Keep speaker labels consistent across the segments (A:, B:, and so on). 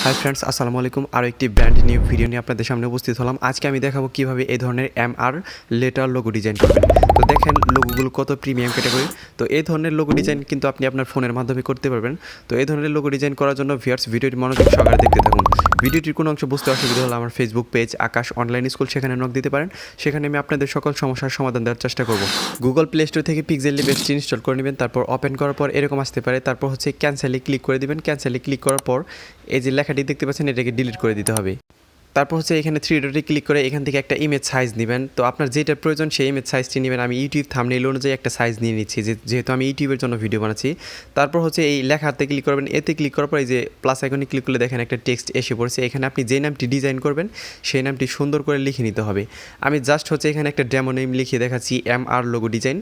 A: Hi friends, আসসালামু আলাইকুম। আরও একটি ব্র্যান্ড নিউ ভিডিও নিয়ে আপনাদের সামনে উপস্থিত হলাম। আজকে আমি দেখাবো কীভাবে এই ধরনের MR লেটার লোগো ডিজাইন করবেন। তো দেখেন লোগোগুলো কত প্রিমিয়াম ক্যাটাগরি। তো এই ধরনের লোগো ডিজাইন কিন্তু আপনি আপনার ফোনের মাধ্যমে করতে পারবেন। তো এই ধরনের লোগো ডিজাইন করার জন্য ভিউয়ার্স ভিডিওটি মনোযোগ সহকারে দেখতে থাকুন। ভিডিওটির কোনো অংশ বুঝতে অসুবিধা হলে আমার ফেসবুক পেজ আকাশ অনলাইন স্কুল, সেখানে নক দিতে পারেন। সেখানে আমি আপনাদের সকল সমস্যার সমাধান দেওয়ার চেষ্টা করব। গুগল প্লে স্টোর থেকে Pixellab অ্যাপসটি ইনস্টল করে নেবেন। তারপর ওপেন করার পর এরকম আসতে পারে। তারপর হচ্ছে ক্যান্সেলে ক্লিক করে দিবেন। ক্যান্সেলে ক্লিক করার পর এই যে লেখাটি দেখতে পাচ্ছেন, এটাকে ডিলিট করে দিতে হবে। তারপর হচ্ছে এখানে থ্রি ডটে ক্লিক করে এখান থেকে একটা ইমেজ সাইজ নেবেন। তো আপনার যেটা প্রয়োজন সেই ইমেজ সাইজটি নেবেন। আমি ইউটিউব থাম্বনেইল অনুযায়ী একটা সাইজ নিয়ে নিচ্ছি, যেহেতু আমি ইউটিউবের জন্য ভিডিও বানাচ্ছি। তারপর হচ্ছে এই লেখাতে ক্লিক করবেন। এতে ক্লিক করার পর এই যে প্লাস আইকনে ক্লিক করলে দেখেন একটা টেক্সট এসে পড়ছে। এখানে আপনি যে নামটি ডিজাইন করবেন সেই নামটি সুন্দর করে লিখে নিতে হবে। আমি জাস্ট হচ্ছে এখানে একটা ডেমো নেম লিখে দেখাচ্ছি, MR লোগো ডিজাইন।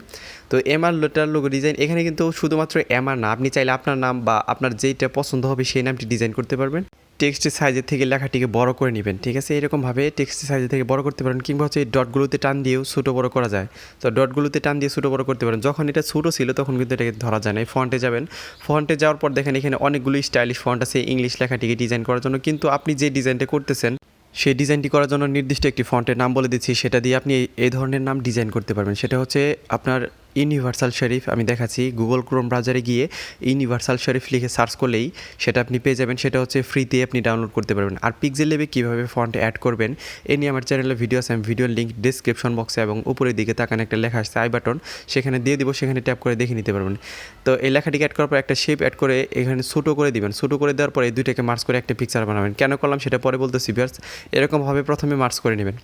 A: তো MR লেটার লোগো ডিজাইন, এখানে কিন্তু শুধুমাত্র MR না, আপনি চাইলে আপনার নাম বা আপনার যেইটা পছন্দ হবে সেই নামটি ডিজাইন করতে পারবেন। টেক্সটের সাইজের থেকে লেখাটিকে বড় করে নেবেন, ঠিক আছে? এরকমভাবে টেক্সটের সাইজের থেকে বড় করতে পারেন, কিংবা হচ্ছে এই ডটগুলোতে টান দিয়েও ছোটো বড় করা যায়। তো ডটগুলোতে টান দিয়ে ছোটো বড় করতে পারেন। যখন এটা ছোটো ছিল তখন কিন্তু এটাকে ধরা যায় না। ফন্টে যাবেন, ফন্টে যাওয়ার পর দেখেন এখানে অনেকগুলো স্টাইলিশ ফন্ট আছে ইংলিশ লেখাটিকে ডিজাইন করার জন্য। কিন্তু আপনি যে ডিজাইনটা করতেছেন সেই ডিজাইনটি করার জন্য নির্দিষ্ট একটি ফন্টের নাম বলে দিচ্ছি, সেটা দিয়ে আপনি এই ধরনের নাম ডিজাইন করতে পারবেন। সেটা হচ্ছে আপনার ইউনিভার্সাল শরীফ। আমি দেখাচ্ছি, গুগল ক্রোম ব্রাউজারে গিয়ে ইউনিভার্সাল শরীফ লিখে সার্চ করলেই সেটা আপনি পেয়ে যাবেন। সেটা হচ্ছে ফ্রিতে আপনি ডাউনলোড করতে পারবেন। আর পিক্সেলল্যাবে কীভাবে ফন্ট অ্যাড করবেন এ নিয়ে আমার চ্যানেলে ভিডিও আছে। আমি ভিডিওর লিঙ্ক ডিসক্রিপশন বক্সে এবং উপরের দিকে তাকান একটা লেখা আসছে আই বাটন, সেখানে দিয়ে দিব, সেখানে ট্যাপ করে দেখে নিতে পারবেন। তো এই লেখাটিকে অ্যাড করার পর একটা শেপ অ্যাড করে এখানে ছোটো করে দিবেন। ছোটো করে দেওয়ার পর এই দুইটাকে মার্চ করে একটা পিকচার বানাবেন। কেন করলাম সেটা পরে বলতেছি ভিউয়ার্স। এরকমভাবে প্রথমে মার্চ করে নেবেন।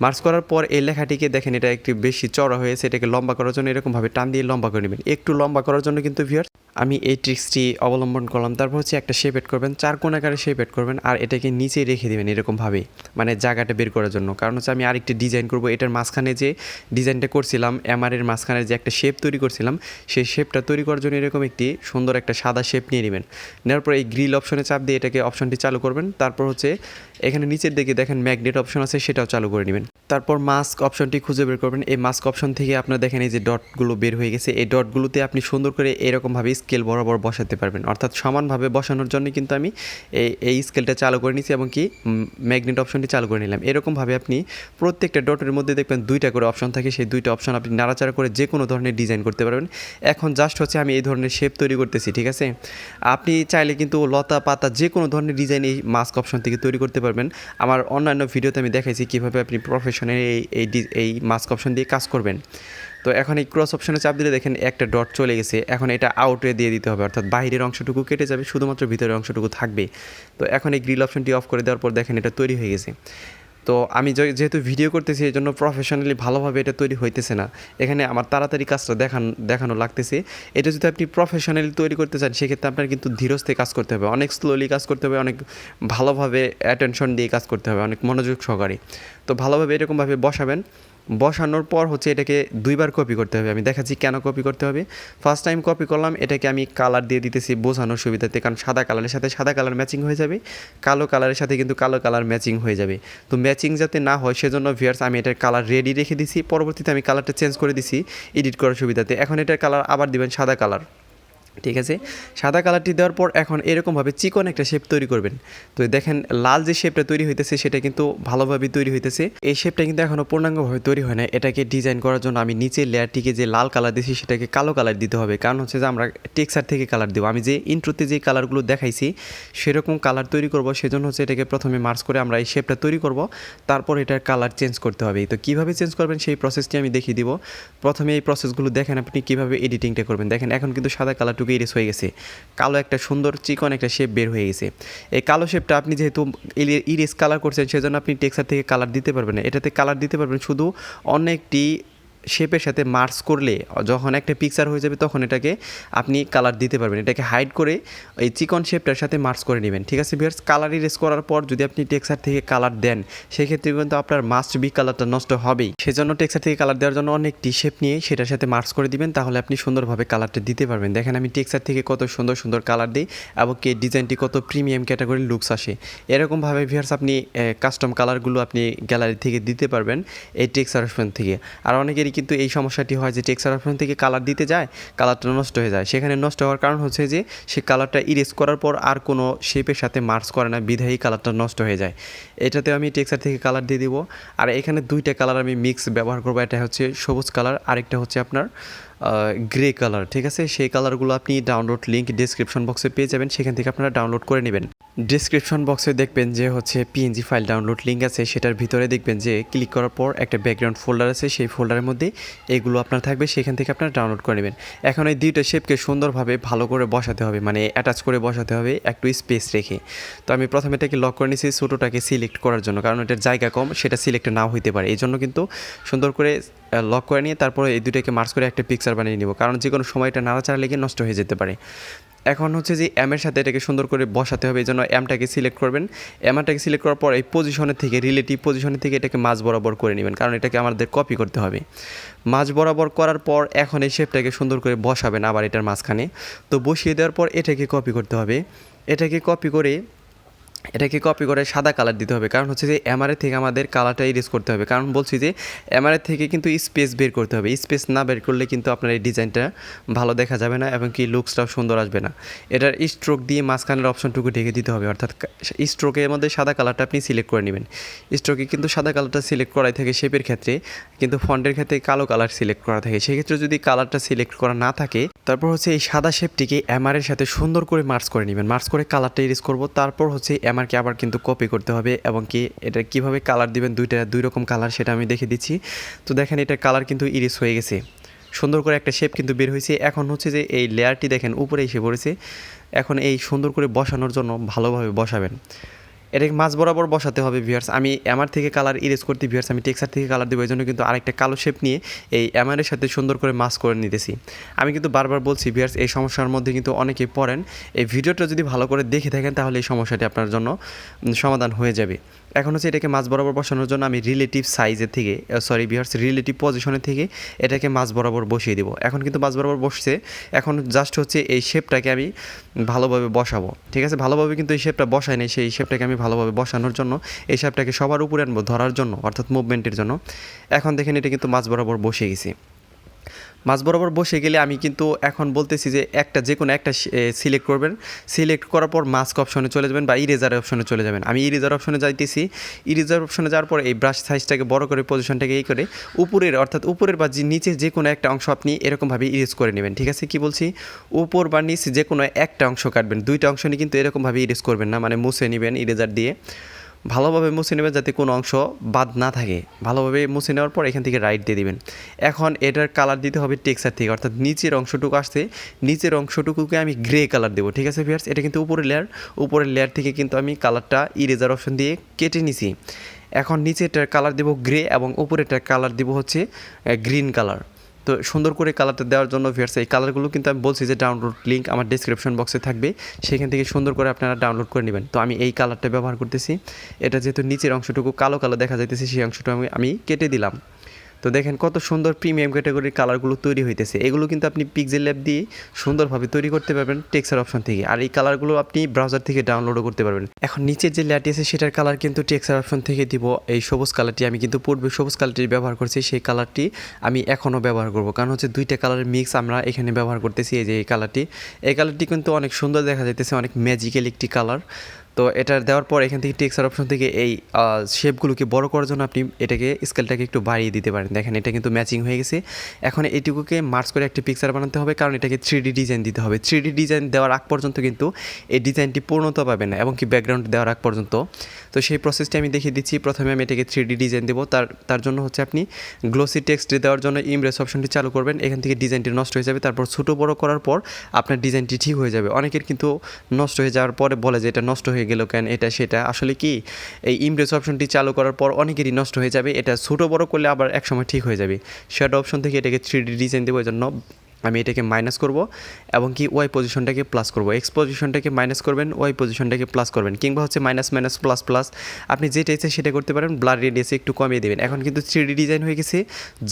A: মার্চ করার পর এই লেখাটিকে দেখেন এটা একটু বেশি চড়া হয়েছে, এটাকে লম্বা করার জন্য এরকমভাবে টান দিয়ে লম্বা করে নেবেন। একটু লম্বা করার জন্য কিন্তু ভিউয়ার্স আমি এই ট্রিক্সটি অবলম্বন করলাম। তারপর হচ্ছে একটা শেপ এড করবেন, চার কোণ আকারে শেপ এড করবেন, আর এটাকে নিচে রেখে দেবেন এরকমভাবে, মানে জায়গাটা বের করার জন্য। কারণ হচ্ছে আমি আরেকটি ডিজাইন করব। এটার মাঝখানে যে ডিজাইনটা করছিলাম, MR-এর মাঝখানে যে একটা শেপ তৈরি করছিলাম, সেই শেপটা তৈরি করার জন্য এরকম একটি সুন্দর একটা সাদা শেপ নিয়ে নেবেন। নেওয়ার পর এই গ্রিল অপশনে চাপ দিয়ে এটাকে অপশনটি চালু করবেন। তারপর হচ্ছে এখানে নিচের দিকে দেখেন ম্যাগনেট অপশন আছে, সেটাও চালু করে নেবেন। তারপর মাস্ক অপশনটি খুঁজে বের করবেন। এই মাস্ক অপশন থেকে আপনার দেখেন এই যে ডটগুলো বের হয়ে গেছে। এই ডটগুলোতে আপনি সুন্দর করে এরকমভাবে স্কেল বরাবর বসাতে পারবেন, অর্থাৎ সমানভাবে বসানোর জন্য কিন্তু আমি এই স্কেলটা চালু করে নিচ্ছি এবং কি ম্যাগনেট অপশনটি চালু করে নিলাম। এরকমভাবে আপনি প্রত্যেকটা ডটের মধ্যে দেখবেন দুইটা করে অপশন থাকে, সেই দুইটা অপশন আপনি নাড়াচাড়া করে যে কোনো ধরনের ডিজাইন করতে পারবেন। এখন জাস্ট হচ্ছে আমি এই ধরনের শেপ তৈরি করতেছি, ঠিক আছে? আপনি চাইলে কিন্তু লতা পাতা যে কোনো ধরনের ডিজাইন এই মাস্ক অপশন থেকে তৈরি করতে পারবেন। আমার অন্যান্য ভিডিওতে আমি দেখাইছি কীভাবে আপনি প্রফেশনাল এই মাস্ক অপশন দিয়ে কাজ করবেন। তো এখন এই ক্রস অপশনে চাপ দিলে দেখেন একটা ডট চলে গেছে। এখন এটা আউটে দিয়ে দিতে হবে, অর্থাৎ বাইরের অংশটুকু কেটে যাবে, শুধুমাত্র ভিতরের অংশটুকু থাকবে। তো এখন এই গ্রিল অপশনটি অফ করে দেওয়ার পর দেখেন এটা তৈরি হয়ে গেছে। তো আমি যেহেতু ভিডিও করতেছি এই জন্য প্রফেশনালি ভালোভাবে এটা তৈরি হইতেছে না। এখানে আমার তাড়াতাড়ি কাজটা দেখানো লাগতেছে। এটা যদি আপনি প্রফেশনালি তৈরি করতে চান সেক্ষেত্রে আপনার কিন্তু ধীরস্থে কাজ করতে হবে, অনেক স্লোলি কাজ করতে হবে, অনেক ভালোভাবে অ্যাটেনশন দিয়ে কাজ করতে হবে, অনেক মনোযোগ সহকারে। তো ভালোভাবে এরকমভাবে বসাবেন। বসানোর পর হচ্ছে এটাকে দুইবার কপি করতে হবে। আমি দেখাচ্ছি কেন কপি করতে হবে। ফার্স্ট টাইম কপি করলাম, এটাকে আমি কালার দিয়ে দিতেছি বোঝানোর সুবিধাতে, কারণ সাদা কালারের সাথে সাদা কালার ম্যাচিং হয়ে যাবে, কালো কালারের সাথে কিন্তু কালো কালার ম্যাচিং হয়ে যাবে। তো ম্যাচিং যাতে না হয় সেজন্য ভিউয়ার্স আমি এটার কালার রেডি রেখে দিছি। পরবর্তীতে আমি কালারটা চেঞ্জ করে দিছি এডিট করার সুবিধাতে। এখন এটার কালার আবার দিবেন সাদা কালার, ঠিক আছে? সাদা কালারটি দেওয়ার পর এখন এরকমভাবে চিকন একটা শেপ তৈরি করবেন। তো দেখেন লাল যে শেপটা তৈরি হইতেছে সেটা কিন্তু ভালোভাবে তৈরি হইতেছে। এই শেপটা কিন্তু এখনও পূর্ণাঙ্গভাবে তৈরি হয় না। এটাকে ডিজাইন করার জন্য আমি নিচের লেয়ারটিকে যে লাল কালার দিয়েছি সেটাকে কালো কালার দিতে হবে, কারণ হচ্ছে যে আমরা টেক্সচার থেকে কালার দেবো। আমি যে ইন্ট্রোতে যে কালারগুলো দেখাইছি সেরকম কালার তৈরি করব, সেজন্য হচ্ছে এটাকে প্রথমে মার্চ করে আমরা এই শেপটা তৈরি করব, তারপর এটার কালার চেঞ্জ করতে হবে। তো কীভাবে চেঞ্জ করবেন সেই প্রসেসটি আমি দেখিয়ে দিব। প্রথমে এই প্রসেসগুলো দেখেন আপনি কীভাবে এডিটিংটা করবেন। দেখেন এখন কিন্তু সাদা কালারটুকু ইরেজ হয়ে গেছে, কালো একটা সুন্দর চিকন একটা শেপ বের হয়ে গেছে। এই কালো শেপটা আপনি যেহেতু ইরেজ কালার করছেন সেজন্য আপনি টেক্সচার থেকে কালার দিতে পারবেন না। এটাতে কালার দিতে পারবেন শুধু অন্য একটি শেপের সাথে মার্চ করলে, যখন একটা পিকচার হয়ে যাবে তখন এটাকে আপনি কালার দিতে পারবেন। এটাকে হাইড করে এই চিকন শেপটার সাথে মার্চ করে নেবেন, ঠিক আছে ভিউয়ার্স? কালার ইরেজ করার পর যদি আপনি টেক্সচার থেকে কালার দেন সেক্ষেত্রে কিন্তু আপনার মাস্ট বি কালারটা নষ্ট হবেই। সেজন্য টেক্সচার থেকে কালার দেওয়ার জন্য অনেকটি শেপ নিয়ে সেটার সাথে মার্চ করে দিবেন, তাহলে আপনি সুন্দরভাবে কালারটা দিতে পারবেন। দেখেন আমি টেক্সচার থেকে কত সুন্দর সুন্দর কালার দিই এবং কি ডিজাইনটি কত প্রিমিয়াম ক্যাটাগরির লুকস আসে। এরকমভাবে ভিউয়ার্স আপনি কাস্টম কালারগুলো আপনি গ্যালারি থেকে দিতে পারবেন এই টেক্সচার অপশন থেকে। আর অনেকেরই কিন্তু এই সমস্যাটি হয় যে টেক্সচার অপশন থেকে কালার দিতে যায়, কালারটা নষ্ট হয়ে যায়। সেখানে নষ্ট হওয়ার কারণ হচ্ছে যে সে কালারটা ইরেজ করার পর আর কোনো শেপের সাথে মার্চ করে না, বিধায়ী কালারটা নষ্ট হয়ে যায়। এটাতে আমি টেক্সচার থেকে কালার দিয়ে দিব। আর এখানে দুইটা কালার আমি মিক্স ব্যবহার করবো, এটা হচ্ছে সবুজ কালার, আরেকটা হচ্ছে আপনার গ্রে কালার, ঠিক আছে। সেই কালারগুলো আপনি ডাউনলোড লিঙ্ক ডেসক্রিপশন বক্সে পেয়ে যাবেন, সেখান থেকে আপনারা ডাউনলোড করে নেবেন। ডেসক্রিপশন বক্সে দেখবেন যে হচ্ছে পিএনজি ফাইল ডাউনলোড লিঙ্ক আছে, সেটার ভিতরে দেখবেন যে ক্লিক করার পর একটা ব্যাকগ্রাউন্ড ফোল্ডার আছে, সেই ফোল্ডারের মধ্যে এগুলো আপনার থাকবে, সেখান থেকে আপনারা ডাউনলোড করে নেবেন। এখন এই দুইটা শেপকে সুন্দরভাবে ভালো করে বসাতে হবে, মানে অ্যাটাচ করে বসাতে হবে একটু স্পেস রেখে। তো আমি প্রথমে এটাকে লক করে নিয়েছি ছোটোটাকে সিলেক্ট করার জন্য, কারণ এটার জায়গা কম, সেটা সিলেক্ট নাও হইতে পারে। এই জন্য কিন্তু সুন্দর করে লক করে নিয়ে তারপরে এই দুইটাকে মার্চ করে একটা পিকচার বানিয়ে নিব, কারণ যে কোনো সময় এটা নাড়াচাড়া লেগে নষ্ট হয়ে যেতে পারে। এখন হচ্ছে যে এমের সাথে এটাকে সুন্দর করে বসাতে হবে, এই জন্য এমটাকে সিলেক্ট করবেন। এমটাকে সিলেক্ট করার পর এই পজিশনের থেকে রিলেটিভ পজিশনের থেকে এটাকে মাঝ বরাবর করে নেবেন, কারণ এটাকে আমাদের কপি করতে হবে। মাঝ বরাবর করার পর এখন এই শেপটাকে সুন্দর করে বসাবেন আবার এটার মাঝখানে। তো বসিয়ে দেওয়ার পর এটাকে কপি করতে হবে। এটাকে কপি করে সাদা কালার দিতে হবে, কারণ হচ্ছে যে এমআরএ থেকে আমাদের কালারটা ইরেজ করতে হবে। কারণ বলছি যে এমআরএ থেকে কিন্তু স্পেস বের করতে হবে, স্পেস না বের করলে কিন্তু আপনার এই ডিজাইনটা ভালো দেখা যাবে না এবং কি লুকসটাও সুন্দর আসবে না। এটার স্ট্রোক দিয়ে মাঝখানের অপশনটুকু ঢেকে দিতে হবে, অর্থাৎ স্ট্রোকের মধ্যে সাদা কালারটা আপনি সিলেক্ট করে নেবেন। স্ট্রোকে কিন্তু সাদা কালারটা সিলেক্ট করাই থাকে শেপের ক্ষেত্রে, কিন্তু ফন্টের ক্ষেত্রে কালো কালার সিলেক্ট করা থাকে। সেক্ষেত্রে যদি কালারটা সিলেক্ট করা না থাকে, তারপর হচ্ছে এই সাদা শেপটিকে এমআরের সাথে সুন্দর করে মার্চ করে নেবেন। মার্চ করে কালারটা ইরেজ করব, তারপর হচ্ছে এমআরকে আবার কিন্তু কপি করতে হবে এবং কি এটা কীভাবে কালার দিবেন, দুই রকম কালার সেটা আমি দেখে দিচ্ছি। তো দেখেন এটার কালার কিন্তু ইরেজ হয়ে গেছে, সুন্দর করে একটা শেপ কিন্তু বের হয়েছে। এখন হচ্ছে যে এই লেয়ারটি দেখেন উপরে এসে পড়েছে। এখন এই সুন্দর করে বসানোর জন্য ভালোভাবে বসাবেন, এটাকে মাঝ বরাবর বসাতে হবে ভিউয়ার্স। আমি এমআর থেকে কালার ইরেজ করতে ভিউয়ার্স আমি টেক্সচার থেকে কালার দেবো, এই জন্য কিন্তু আরেকটা কালো শেপ নিয়ে এই এমআরের সাথে সুন্দর করে মাস্ক করে নিতেছি। আমি কিন্তু বারবার বলছি ভিউয়ার্স, এই সমস্যার মধ্যে কিন্তু অনেকেই পড়েন। এই ভিডিওটা যদি ভালো করে দেখে থাকেন তাহলে এই সমস্যাটি আপনার জন্য সমাধান হয়ে যাবে। এখন হচ্ছে এটাকে মাঝ বরাবর বসানোর জন্য আমি রিলেটিভ সাইজের থেকে ভিউয়ার্স রিলেটিভ পজিশনের থেকে এটাকে মাঝ বরাবর বসিয়ে দেবো। এখন কিন্তু মাঝ বরাবর বসছে, এখন জাস্ট হচ্ছে এই শেপটাকে আমি ভালোভাবে বসাবো, ঠিক আছে। ভালোভাবে কিন্তু এই শেপটা বসাই নেই, সেই শেপটাকে আমি ভালোভাবে বসানোর জন্য এই শেপটাকে সবার উপরে আনবো ধরার জন্য, অর্থাৎ মুভমেন্টের জন্য। এখন দেখেন এটা কিন্তু মাঝ বরাবর বসে গেছি। মাঝ বরাবর বসে গেলে আমি কিন্তু এখন বলতেছি যে যে কোনো একটা সিলেক্ট করবেন। সিলেক্ট করার পর মাস্ক অপশনে চলে যাবেন বা ইরেজার অপশনে চলে যাবেন। আমি ইরেজার অপশনে যাইতেছি। ইরেজার অপশনে যাওয়ার পর এই ব্রাশ সাইজটাকে বড় করে পজিশনটাকে এই করে উপরের বা নিচে যে কোনো একটা অংশ আপনি এরকমভাবে ইরেজ করে নেবেন, ঠিক আছে। কি বলছি, উপর বা নিচে যে কোনো একটা অংশ কাটবেন, দুইটা অংশ নিয়ে কিন্তু এরকমভাবে ইরেজ করবেন না, মানে মুছে নেবেন ইরেজার দিয়ে। ভালোভাবে মুছে নেবেন যাতে কোনো অংশ বাদ না থাকে। ভালোভাবে মুছে নেওয়ার পর এখান থেকে রাইট দিয়ে দিবেন। এখন এটার কালার দিতে হবে টেক্সচার থেকে, অর্থাৎ নিচের অংশটুকু আসছে, নিচের অংশটুকুকে আমি গ্রে কালার দেবো, ঠিক আছে ভিউয়ার্স। এটা কিন্তু উপরের লেয়ার থেকে কিন্তু আমি কালারটা ইরেজার অপশন দিয়ে কেটে নিছি। এখন নিচেরটার কালার দেবো গ্রে এবং উপরেরটার কালার দেবো হচ্ছে গ্রিন কালার। তো সুন্দর করে কালারটা দেওয়ার জন্য ভিউয়ার্স এই কালারগুলো কিন্তু আমি বলছি যে ডাউনলোড লিঙ্ক আমার ডেসক্রিপশন বক্সে থাকবে, সেখান থেকে সুন্দর করে আপনারা ডাউনলোড করে নেবেন। তো আমি এই কালারটা ব্যবহার করতেছি। এটা যেহেতু নিচের অংশটুকু কালো কালো দেখা যাইতেছে, সেই অংশটা আমি কেটে দিলাম। তো দেখেন কত সুন্দর প্রিমিয়াম ক্যাটাগরির কালারগুলো তৈরি হইতেছে। এগুলো কিন্তু আপনি Pixellab দিয়ে সুন্দরভাবে তৈরি করতে পারবেন টেক্সচার অপশন থেকে, আর এই কালারগুলো আপনি ব্রাউজার থেকে ডাউনলোডও করতে পারবেন। এখন নিচের যে লেয়ারটি আছে সেটার কালার কিন্তু টেক্সচার অপশন থেকে দিব। এই সবুজ কালারটি আমি কিন্তু পূর্বে সবুজ কালারটি ব্যবহার করছি, সেই কালারটি আমি এখনও ব্যবহার করব, কারণ হচ্ছে দুইটা কালারের মিক্স আমরা এখানে ব্যবহার করতেছি। এই যে এই কালারটি কিন্তু অনেক সুন্দর দেখা যাইতেছে, অনেক ম্যাজিক্যাল একটি কালার। তো এটা দেওয়ার পর এখান থেকে টেক্সচার অপশন থেকে এই শেপগুলোকে বড় করার জন্য আপনি এটাকে স্কেলটাকে একটু বাড়িয়ে দিতে পারেন। দেখেন এটা কিন্তু ম্যাচিং হয়ে গেছে। এখন এইটুকুকে মার্চ করে একটা পিকচার বানাতে হবে, কারণ এটাকে 3D ডিজাইন দিতে হবে। 3D ডিজাইন দেওয়ার আগ পর্যন্ত কিন্তু এই ডিজাইনটি পূর্ণতা পাবে না, এবং কি ব্যাকগ্রাউন্ড দেওয়ার আগ পর্যন্ত। তো সেই প্রসেসটি আমি দেখিয়ে দিচ্ছি। প্রথমে আমি এটাকে 3D ডিজাইন দেবো। তার জন্য হচ্ছে আপনি গ্লোসি টেক্সট দেওয়ার জন্য ইমপ্রেস অপশনটি চালু করবেন। এখান থেকে ডিজাইনটি নষ্ট হয়ে যাবে, তারপর ছোটো বড় করার পর আপনার ডিজাইনটি ঠিক হয়ে যাবে। অনেকের কিন্তু নষ্ট হয়ে যাওয়ার পরে বলে যে এটা নষ্ট হয়ে গেল কেন, এটা সেটা। আসলে কি, এই ইমপ্রেস অপশনটি চালু করার পর অনেকেরই নষ্ট হয়ে যাবে। এটা ছোটো বড় করলে আবার একসময় ঠিক হয়ে যাবে। শ্যাডো অপশন থেকে এটাকে 3D ডিজাইন দেবো, এই জন্য আমি এটাকে মাইনাস করব এবং কি ওয়াই পজিশনটাকে প্লাস করব। এক্স পজিশনটাকে মাইনাস করবেন, ওয়াই পজিশনটাকে প্লাস করবেন, কিংবা হচ্ছে মাইনাস মাইনাস প্লাস প্লাস, আপনি যেটা ইচ্ছে সেটা করতে পারেন। ব্লার রেডিয়াসে একটু কমিয়ে দেবেন। এখন কিন্তু 3D ডিজাইন হয়ে গেছে,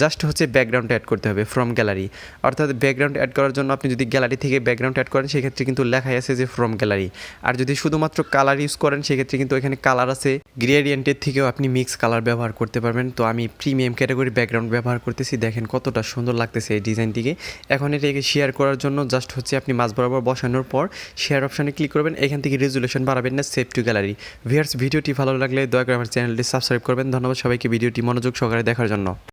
A: জাস্ট হচ্ছে ব্যাকগ্রাউন্ড অ্যাড করতে হবে ফ্রম গ্যালারি। অর্থাৎ ব্যাকগ্রাউন্ড অ্যাড করার জন্য আপনি যদি গ্যালারি থেকে ব্যাকগ্রাউন্ড অ্যাড করেন সেক্ষেত্রে কিন্তু লেখাই আছে যে ফ্রম গ্যালারি। আর যদি শুধুমাত্র কালার ইউজ করেন সেক্ষেত্রে কিন্তু এখানে কালার আছে, গ্রেডিয়েন্টের থেকেও আপনি মিক্স কালার ব্যবহার করতে পারবেন। তো আমি প্রিমিয়াম ক্যাটাগরি ব্যাকগ্রাউন্ড ব্যবহার করতেছি, দেখেন কতটা সুন্দর লাগতেছে এই ডিজাইনটিকে। এখন এটাকে শেয়ার করার জন্য জাস্ট হচ্ছে আপনি মাঝ বরাবর বসানোর পর শেয়ার অপশানে ক্লিক করবেন, এখান থেকে রেজুলেশন বাড়াবেন না, সেভ টু গ্যালারি। ভিউয়ার্স, ভিডিওটি ভালো লাগলে দয়া করে আমার চ্যানেলটি সাবস্ক্রাইব করবেন। ধন্যবাদ সবাইকে ভিডিওটি মনোযোগ সহকারে দেখার জন্য।